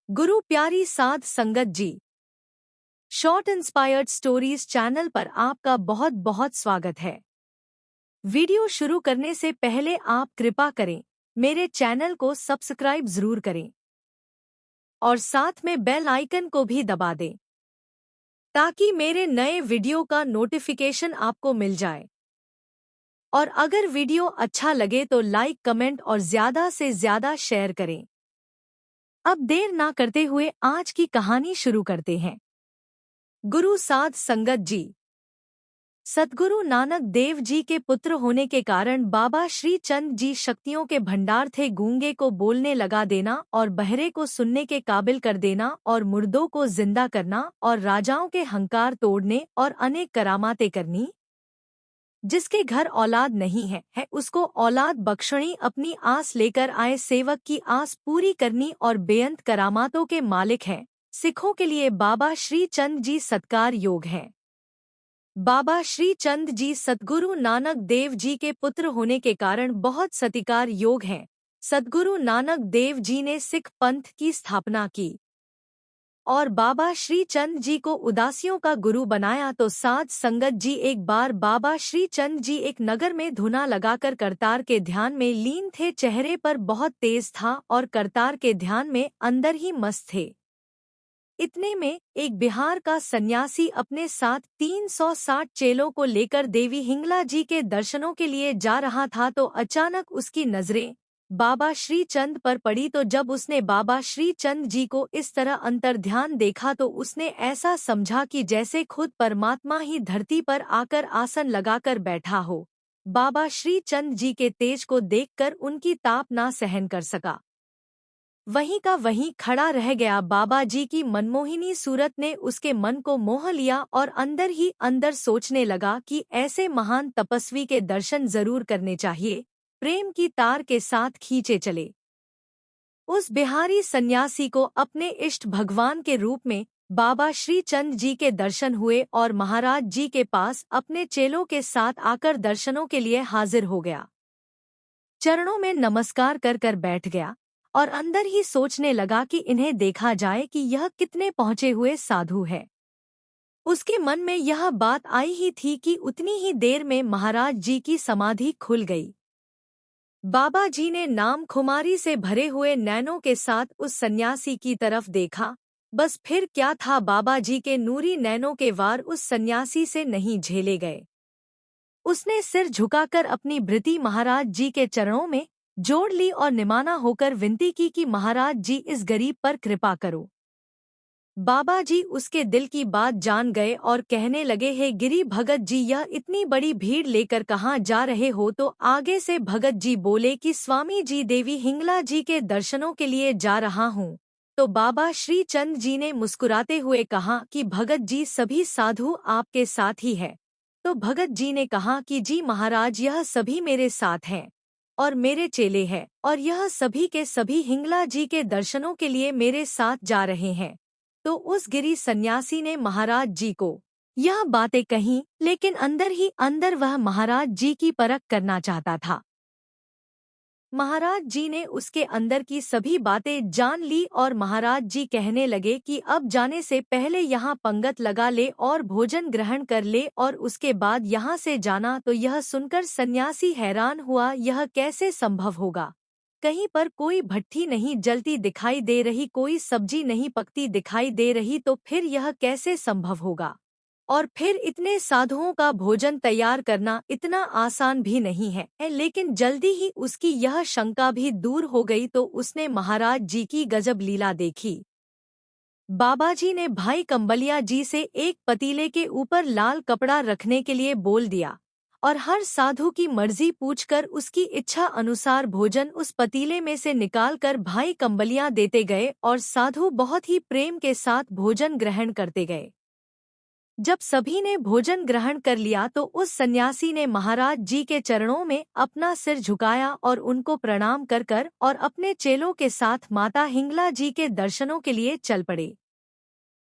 गुरु प्यारी साध संगत जी, शॉर्ट इंस्पायर्ड स्टोरीज चैनल पर आपका बहुत बहुत स्वागत है। वीडियो शुरू करने से पहले आप कृपा करें मेरे चैनल को सब्सक्राइब जरूर करें और साथ में बेल आइकन को भी दबा दें ताकि मेरे नए वीडियो का नोटिफिकेशन आपको मिल जाए। और अगर वीडियो अच्छा लगे तो लाइक, कमेंट और ज़्यादा से ज़्यादा शेयर करें। अब देर ना करते हुए आज की कहानी शुरू करते हैं। गुरु साध संगत जी। सद्गुरु नानक देव जी के पुत्र होने के कारण बाबा श्री चंद जी शक्तियों के भंडार थे। गूंगे को बोलने लगा देना और बहरे को सुनने के काबिल कर देना और मुर्दों को जिंदा करना और राजाओं के हंकार तोड़ने और अनेक करामातें करनी। जिसके घर औलाद नहीं है उसको औलाद बख्शणी, अपनी आस लेकर आए सेवक की आस पूरी करनी और बेअंत करामातों के मालिक हैं। सिखों के लिए बाबा श्री चंद जी सत्कार योग हैं। बाबा श्री चंद जी सद्गुरु नानक देव जी के पुत्र होने के कारण बहुत सत्कार योग हैं। सद्गुरु नानक देव जी ने सिख पंथ की स्थापना की और बाबा श्री चंद जी को उदासियों का गुरु बनाया। तो साध संगत जी, एक बार बाबा श्री चंद जी एक नगर में धुना लगाकर करतार के ध्यान में लीन थे। चेहरे पर बहुत तेज था और करतार के ध्यान में अंदर ही मस्त थे। इतने में एक बिहार का सन्यासी अपने साथ 360 चेलों को लेकर देवी हिंगला जी के दर्शनों के लिए जा रहा था। तो अचानक उसकी नजरें बाबा श्री चंद पर पड़ी। तो जब उसने बाबा श्री चंद जी को इस तरह अंतर्ध्यान देखा तो उसने ऐसा समझा कि जैसे खुद परमात्मा ही धरती पर आकर आसन लगाकर बैठा हो। बाबा श्री चंद जी के तेज को देखकर उनकी ताप ना सहन कर सका, वहीं का वहीं खड़ा रह गया। बाबा जी की मनमोहिनी सूरत ने उसके मन को मोह लिया और अंदर ही अंदर सोचने लगा कि ऐसे महान तपस्वी के दर्शन जरूर करने चाहिए। प्रेम की तार के साथ खींचे चले। उस बिहारी सन्यासी को अपने इष्ट भगवान के रूप में बाबा श्री चंद जी के दर्शन हुए और महाराज जी के पास अपने चेलों के साथ आकर दर्शनों के लिए हाजिर हो गया। चरणों में नमस्कार कर कर बैठ गया और अंदर ही सोचने लगा कि इन्हें देखा जाए कि यह कितने पहुंचे हुए साधु है। उसके मन में यह बात आई ही थी कि उतनी ही देर में महाराज जी की समाधि खुल गई। बाबा जी ने नाम खुमारी से भरे हुए नैनों के साथ उस सन्यासी की तरफ देखा। बस फिर क्या था, बाबा जी के नूरी नैनों के वार उस सन्यासी से नहीं झेले गए। उसने सिर झुकाकर अपनी भृति महाराज जी के चरणों में जोड़ ली और निमाना होकर विनती की कि महाराज जी इस गरीब पर कृपा करो। बाबा जी उसके दिल की बात जान गए और कहने लगे, हे गिरी भगत जी, यह इतनी बड़ी भीड़ लेकर कहाँ जा रहे हो? तो आगे से भगत जी बोले कि स्वामी जी, देवी हिंगला जी के दर्शनों के लिए जा रहा हूँ। तो बाबा श्री चंद जी ने मुस्कुराते हुए कहा कि भगत जी, सभी साधु आपके साथ ही है। तो भगत जी ने कहा कि जी महाराज, यह सभी मेरे साथ हैं और मेरे चेले हैं और यह सभी के सभी हिंगला जी के दर्शनों के लिए मेरे साथ जा रहे हैं। तो उस गिरी सन्यासी ने महाराज जी को यह बातें कहीं, लेकिन अंदर ही अंदर वह महाराज जी की परख करना चाहता था। महाराज जी ने उसके अंदर की सभी बातें जान ली और महाराज जी कहने लगे कि अब जाने से पहले यहाँ पंगत लगा ले और भोजन ग्रहण कर ले और उसके बाद यहाँ से जाना। तो यह सुनकर सन्यासी हैरान हुआ, यह कैसे संभव होगा? कहीं पर कोई भट्ठी नहीं जलती दिखाई दे रही, कोई सब्जी नहीं पकती दिखाई दे रही, तो फिर यह कैसे संभव होगा? और फिर इतने साधुओं का भोजन तैयार करना इतना आसान भी नहीं है। लेकिन जल्दी ही उसकी यह शंका भी दूर हो गई। तो उसने महाराज जी की गजब लीला देखी। बाबा जी ने भाई कंबलिया जी से एक पतीले के ऊपर लाल कपड़ा रखने के लिए बोल दिया और हर साधु की मर्जी पूछकर उसकी इच्छा अनुसार भोजन उस पतीले में से निकालकर भाई कंबलिया देते गए और साधु बहुत ही प्रेम के साथ भोजन ग्रहण करते गए। जब सभी ने भोजन ग्रहण कर लिया तो उस सन्यासी ने महाराज जी के चरणों में अपना सिर झुकाया और उनको प्रणाम कर कर और अपने चेलों के साथ माता हिंगला जी के दर्शनों के लिए चल पड़े।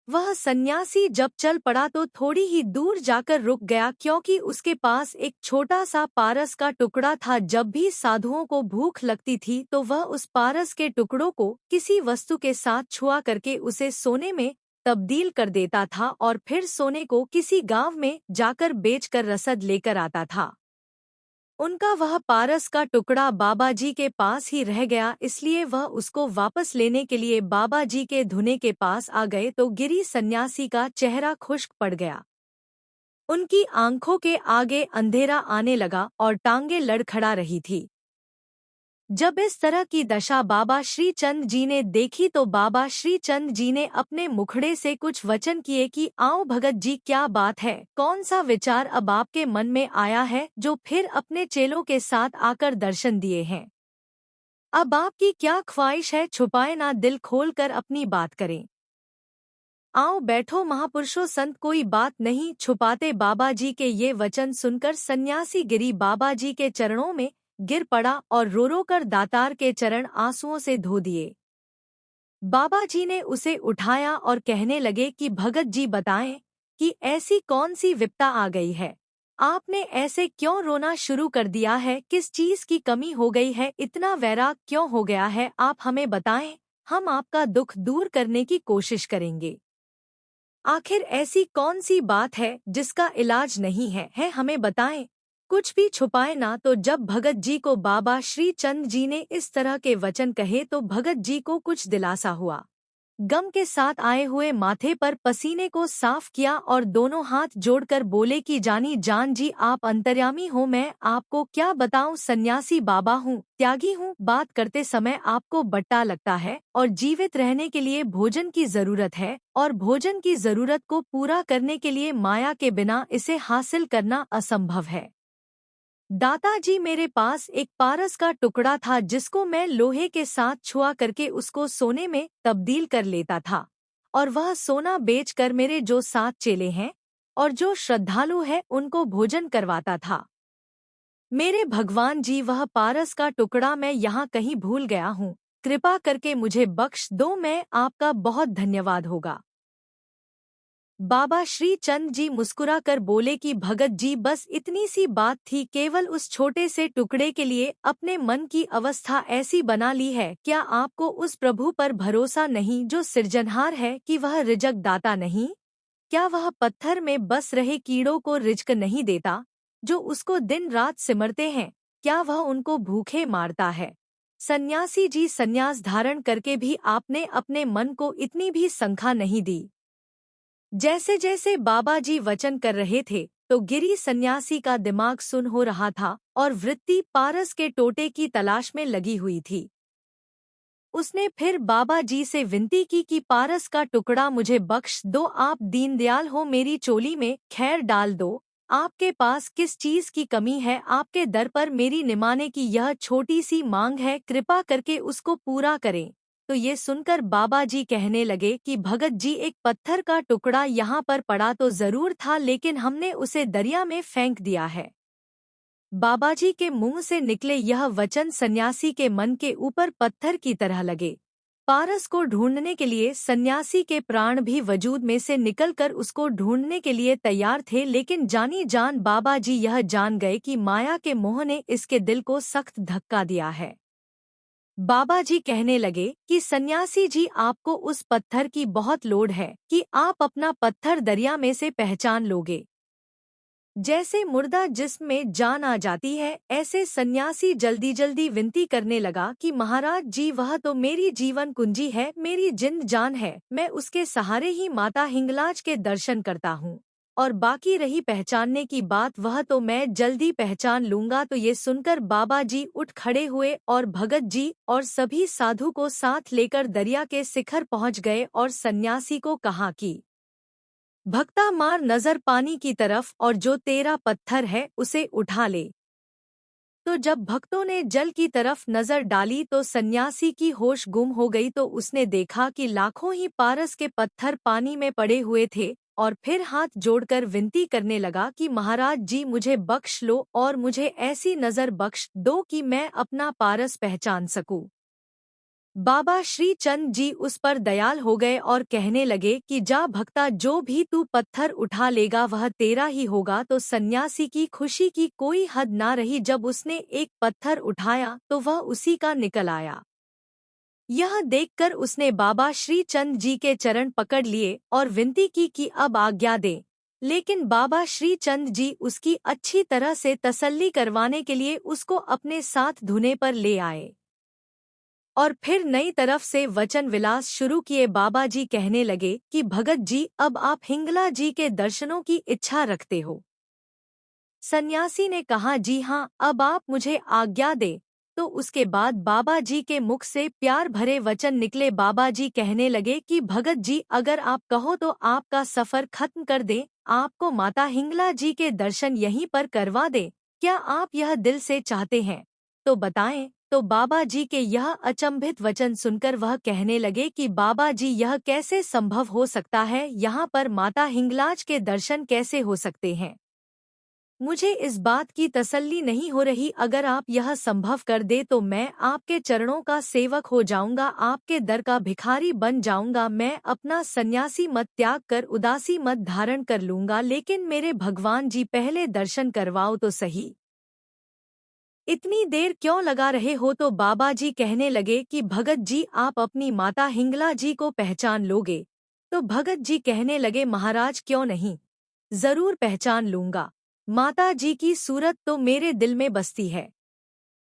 वह सन्यासी जब चल पड़ा तो थोड़ी ही दूर जाकर रुक गया, क्योंकि उसके पास एक छोटा सा पारस का टुकड़ा था। जब भी साधुओं को भूख लगती थी तो वह उस पारस के टुकड़ों को किसी वस्तु के साथ छुआ करके उसे सोने में तब्दील कर देता था और फिर सोने को किसी गांव में जाकर बेचकर रसद लेकर आता था। उनका वह पारस का टुकड़ा बाबा जी के पास ही रह गया, इसलिए वह उसको वापस लेने के लिए बाबा जी के धुने के पास आ गए तो गिरी सन्यासी का चेहरा खुश्क पड़ गया। उनकी आंखों के आगे अंधेरा आने लगा और टांगे लड़खड़ा रही थी। जब इस तरह की दशा बाबा श्री चंद जी ने देखी तो बाबा श्री चंद जी ने अपने मुखड़े से कुछ वचन किए कि आओ भगत जी, क्या बात है, कौन सा विचार अब आपके मन में आया है जो फिर अपने चेलों के साथ आकर दर्शन दिए हैं। अब आपकी क्या ख्वाहिश है, छुपाए ना, दिल खोलकर अपनी बात करें। आओ बैठो महापुरुषों संत, कोई बात नहीं छुपाते। बाबा जी के ये वचन सुनकर सन्यासी गिरी बाबा जी के चरणों में गिर पड़ा और रो रो कर दातार के चरण आंसुओं से धो दिए। बाबा जी ने उसे उठाया और कहने लगे कि भगत जी बताएं कि ऐसी कौन सी विपदा आ गई है, आपने ऐसे क्यों रोना शुरू कर दिया है, किस चीज की कमी हो गई है, इतना वैराग क्यों हो गया है, आप हमें बताएं, हम आपका दुख दूर करने की कोशिश करेंगे। आखिर ऐसी कौन सी बात है जिसका इलाज नहीं है, हमें बताएं, कुछ भी छुपाए ना। तो जब भगत जी को बाबा श्री चंद जी ने इस तरह के वचन कहे तो भगत जी को कुछ दिलासा हुआ। गम के साथ आए हुए माथे पर पसीने को साफ किया और दोनों हाथ जोड़कर बोले कि जानी जान जी, आप अंतर्यामी हो, मैं आपको क्या बताऊं, सन्यासी बाबा हूँ, त्यागी हूँ। बात करते समय आपको बट्टा लगता है और जीवित रहने के लिए भोजन की जरूरत है और भोजन की जरूरत को पूरा करने के लिए माया के बिना इसे हासिल करना असंभव है। दाताजी, मेरे पास एक पारस का टुकड़ा था जिसको मैं लोहे के साथ छुआ करके उसको सोने में तब्दील कर लेता था और वह सोना बेचकर मेरे जो 7 चेले हैं और जो श्रद्धालु हैं उनको भोजन करवाता था। मेरे भगवान जी, वह पारस का टुकड़ा मैं यहाँ कहीं भूल गया हूँ, कृपा करके मुझे बख्श दो, मैं आपका बहुत धन्यवाद होगा। बाबा श्री चंद जी मुस्कुरा कर बोले कि भगत जी, बस इतनी सी बात थी, केवल उस छोटे से टुकड़े के लिए अपने मन की अवस्था ऐसी बना ली है। क्या आपको उस प्रभु पर भरोसा नहीं जो सृजनहार है, कि वह रिजक दाता नहीं? क्या वह पत्थर में बस रहे कीड़ों को रिज्क नहीं देता, जो उसको दिन रात सिमरते हैं? क्या वह उनको भूखे मारता है? सन्यासी जी, सन्यास धारण करके भी आपने अपने मन को इतनी भी संख्या नहीं दी। जैसे जैसे बाबा जी वचन कर रहे थे तो गिरी सन्यासी का दिमाग सुन्न हो रहा था और वृत्ति पारस के टोटे की तलाश में लगी हुई थी। उसने फिर बाबा जी से विनती की कि पारस का टुकड़ा मुझे बख्श दो, आप दीनदयाल हो, मेरी चोली में खैर डाल दो। आपके पास किस चीज की कमी है, आपके दर पर मेरी निमाने की यह छोटी सी मांग है, कृपा करके उसको पूरा करें। तो ये सुनकर बाबा जी कहने लगे कि भगत जी, एक पत्थर का टुकड़ा यहाँ पर पड़ा तो जरूर था, लेकिन हमने उसे दरिया में फेंक दिया है। बाबा जी के मुंह से निकले यह वचन सन्यासी के मन के ऊपर पत्थर की तरह लगे। पारस को ढूंढने के लिए सन्यासी के प्राण भी वजूद में से निकलकर उसको ढूंढने के लिए तैयार थे, लेकिन जानी जान बाबा जी यह जान गए कि माया के मोह ने इसके दिल को सख्त धक्का दिया है। बाबा जी कहने लगे कि सन्यासी जी, आपको उस पत्थर की बहुत लोड़ है कि आप अपना पत्थर दरिया में से पहचान लोगे। जैसे मुर्दा जिस्म में जान आ जाती है, ऐसे सन्यासी जल्दी जल्दी विनती करने लगा कि महाराज जी, वह तो मेरी जीवन कुंजी है, मेरी जिंद जान है, मैं उसके सहारे ही माता हिंगलाज के दर्शन करता हूँ, और बाकी रही पहचानने की बात, वह तो मैं जल्दी पहचान लूंगा। तो ये सुनकर बाबा जी उठ खड़े हुए और भगत जी और सभी साधु को साथ लेकर दरिया के शिखर पहुँच गए और सन्यासी को कहा कि भक्ता, मार नजर पानी की तरफ और जो तेरा पत्थर है उसे उठा ले। तो जब भक्तों ने जल की तरफ नजर डाली तो सन्यासी की होश गुम हो गई, तो उसने देखा कि लाखों ही पारस के पत्थर पानी में पड़े हुए थे और फिर हाथ जोड़कर विनती करने लगा कि महाराज जी, मुझे बख्श लो और मुझे ऐसी नजर बख्श दो कि मैं अपना पारस पहचान सकूं। बाबा श्री चंद जी उस पर दयाल हो गए और कहने लगे कि जा भक्ता, जो भी तू पत्थर उठा लेगा वह तेरा ही होगा। तो सन्यासी की खुशी की कोई हद ना रही। जब उसने एक पत्थर उठाया तो वह उसी का निकल आया। यह देखकर उसने बाबा श्री चंद जी के चरण पकड़ लिए और विनती की कि अब आज्ञा दे। लेकिन बाबा श्री चंद जी उसकी अच्छी तरह से तसल्ली करवाने के लिए उसको अपने साथ धुने पर ले आए और फिर नई तरफ से वचन विलास शुरू किए। बाबा जी कहने लगे कि भगत जी, अब आप हिंगला जी के दर्शनों की इच्छा रखते हो। सन्यासी ने कहा, जी हाँ, अब आप मुझे आज्ञा दे। तो उसके बाद बाबा जी के मुख से प्यार भरे वचन निकले। बाबा जी कहने लगे कि भगत जी, अगर आप कहो तो आपका सफर खत्म कर दें, आपको माता हिंगला जी के दर्शन यहीं पर करवा दे। क्या आप यह दिल से चाहते हैं तो बताएं। तो बाबा जी के यह अचंभित वचन सुनकर वह कहने लगे कि बाबा जी, यह कैसे संभव हो सकता है? यहाँ पर माता हिंगलाज के दर्शन कैसे हो सकते हैं? मुझे इस बात की तसल्ली नहीं हो रही। अगर आप यह संभव कर दे तो मैं आपके चरणों का सेवक हो जाऊंगा, आपके दर का भिखारी बन जाऊंगा। मैं अपना सन्यासी मत त्याग कर उदासी मत धारण कर लूंगा। लेकिन मेरे भगवान जी, पहले दर्शन करवाओ तो सही। इतनी देर क्यों लगा रहे हो? तो बाबा जी कहने लगे कि भगत जी, आप अपनी माता हिंगला जी को पहचान लोगे? तो भगत जी कहने लगे, महाराज क्यों नहीं, जरूर पहचान लूंगा। माता जी की सूरत तो मेरे दिल में बसती है।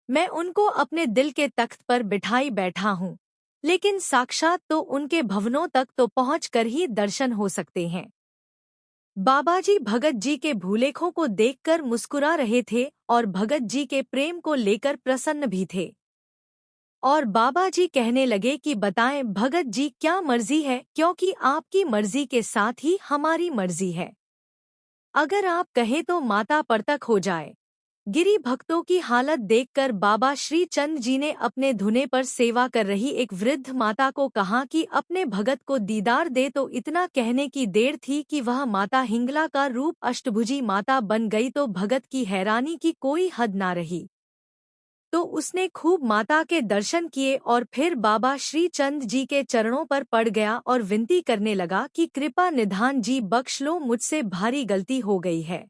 मैं उनको अपने दिल के तख्त पर बिठाई बैठा हूँ। लेकिन साक्षात तो उनके भवनों तक तो पहुंचकर ही दर्शन हो सकते हैं। बाबा जी भगत जी के भूलेखों को देखकर मुस्कुरा रहे थे और भगत जी के प्रेम को लेकर प्रसन्न भी थे। और बाबा जी कहने लगे कि बताएं भगत जी, क्या मर्जी है? क्योंकि आपकी मर्जी के साथ ही हमारी मर्जी है। अगर आप कहें तो माता परतक हो जाए। गिरी भक्तों की हालत देखकर बाबा श्री चंद जी ने अपने धुने पर सेवा कर रही एक वृद्ध माता को कहा कि अपने भगत को दीदार दे। तो इतना कहने की देर थी कि वह माता हिंगला का रूप अष्टभुजी माता बन गई। तो भगत की हैरानी की कोई हद ना रही। तो उसने खूब माता के दर्शन किए और फिर बाबा श्री चंद जी के चरणों पर पड़ गया और विनती करने लगा कि कृपा निधान जी, बख्श लो, मुझसे भारी गलती हो गई है।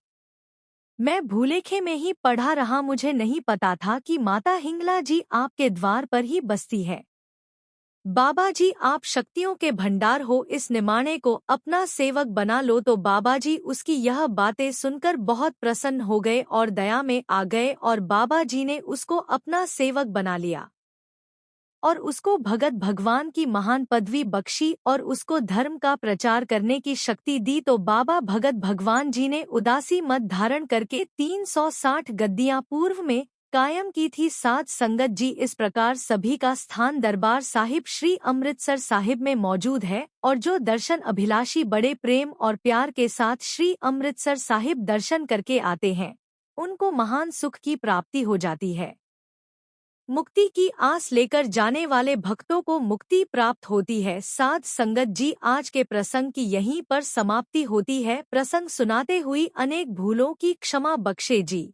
मैं भूलेखे में ही पढ़ा रहा, मुझे नहीं पता था कि माता हिंगला जी आपके द्वार पर ही बसती है। बाबा जी, आप शक्तियों के भंडार हो, इस निमाणे को अपना सेवक बना लो। तो बाबा जी उसकी यह बातें सुनकर बहुत प्रसन्न हो गए और दया में आ गए और बाबा जी ने उसको अपना सेवक बना लिया और उसको भगत भगवान की महान पदवी बख्शी और उसको धर्म का प्रचार करने की शक्ति दी। तो बाबा भगत भगवान जी ने उदासी मत धारण करके 360 गद्दियां पूर्व में कायम की थी। साध संगत जी, इस प्रकार सभी का स्थान दरबार साहिब श्री अमृतसर साहिब में मौजूद है और जो दर्शन अभिलाषी बड़े प्रेम और प्यार के साथ श्री अमृतसर साहिब दर्शन करके आते हैं, उनको महान सुख की प्राप्ति हो जाती है। मुक्ति की आस लेकर जाने वाले भक्तों को मुक्ति प्राप्त होती है। साध संगत जी, आज के प्रसंग की यहीं पर समाप्ति होती है। प्रसंग सुनाते हुई अनेक भूलों की क्षमा बख्शे जी।